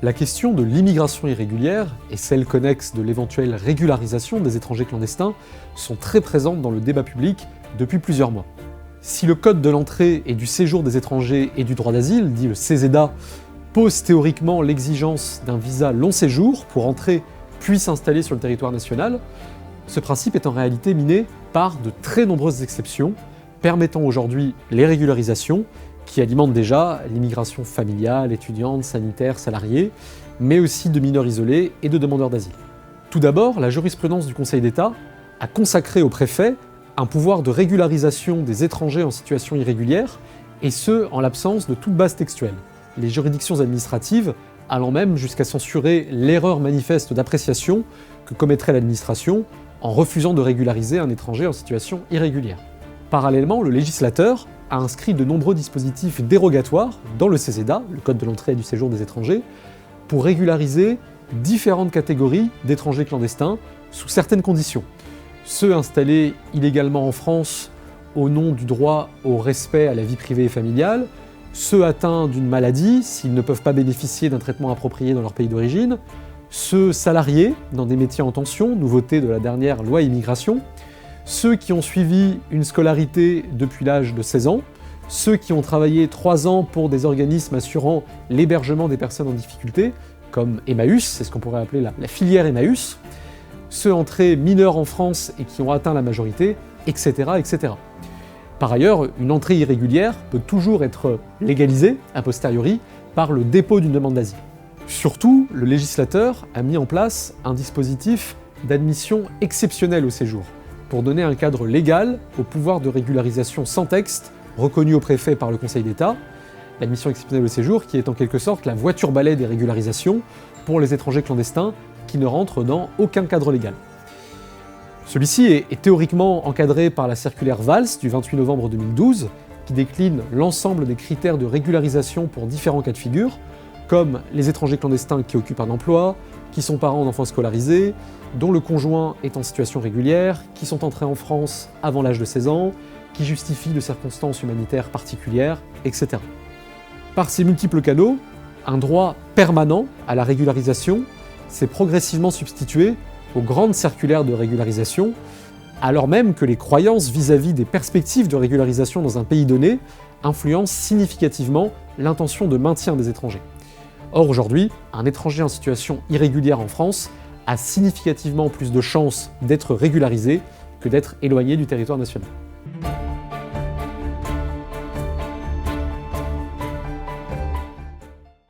La question de l'immigration irrégulière et celle connexe de l'éventuelle régularisation des étrangers clandestins sont très présentes dans le débat public depuis plusieurs mois. Si le Code de l'entrée et du séjour des étrangers et du droit d'asile, dit le CESEDA, pose théoriquement l'exigence d'un visa long séjour pour entrer puis s'installer sur le territoire national, ce principe est en réalité miné par de très nombreuses exceptions, permettant aujourd'hui les régularisations qui alimentent déjà l'immigration familiale, étudiante, sanitaire, salariée, mais aussi de mineurs isolés et de demandeurs d'asile. Tout d'abord, la jurisprudence du Conseil d'État a consacré au préfet un pouvoir de régularisation des étrangers en situation irrégulière, et ce, en l'absence de toute base textuelle. Les juridictions administratives allant même jusqu'à censurer l'erreur manifeste d'appréciation que commettrait l'administration en refusant de régulariser un étranger en situation irrégulière. Parallèlement, le législateur a inscrit de nombreux dispositifs dérogatoires dans le CESEDA, le Code de l'entrée et du séjour des étrangers, pour régulariser différentes catégories d'étrangers clandestins sous certaines conditions. Ceux installés illégalement en France au nom du droit au respect à la vie privée et familiale, ceux atteints d'une maladie s'ils ne peuvent pas bénéficier d'un traitement approprié dans leur pays d'origine, ceux salariés dans des métiers en tension, nouveauté de la dernière loi immigration, ceux qui ont suivi une scolarité depuis l'âge de 16 ans, ceux qui ont travaillé 3 ans pour des organismes assurant l'hébergement des personnes en difficulté, comme Emmaüs, c'est ce qu'on pourrait appeler la filière Emmaüs, ceux entrés mineurs en France et qui ont atteint la majorité, etc., etc. Par ailleurs, une entrée irrégulière peut toujours être légalisée, a posteriori, par le dépôt d'une demande d'asile. Surtout, le législateur a mis en place un dispositif d'admission exceptionnelle au séjour, pour donner un cadre légal au pouvoir de régularisation sans texte, reconnu au préfet par le Conseil d'État, l'admission exceptionnelle au séjour qui est en quelque sorte la voiture-balai des régularisations pour les étrangers clandestins qui ne rentrent dans aucun cadre légal. Celui-ci est théoriquement encadré par la circulaire Valls du 28 novembre 2012, qui décline l'ensemble des critères de régularisation pour différents cas de figure, comme les étrangers clandestins qui occupent un emploi, qui sont parents d'enfants scolarisés, dont le conjoint est en situation régulière, qui sont entrés en France avant l'âge de 16 ans, qui justifient de circonstances humanitaires particulières, etc. Par ces multiples canaux, un droit permanent à la régularisation s'est progressivement substitué aux grandes circulaires de régularisation, alors même que les croyances vis-à-vis des perspectives de régularisation dans un pays donné influencent significativement l'intention de maintien des étrangers. Or aujourd'hui, un étranger en situation irrégulière en France a significativement plus de chances d'être régularisé que d'être éloigné du territoire national.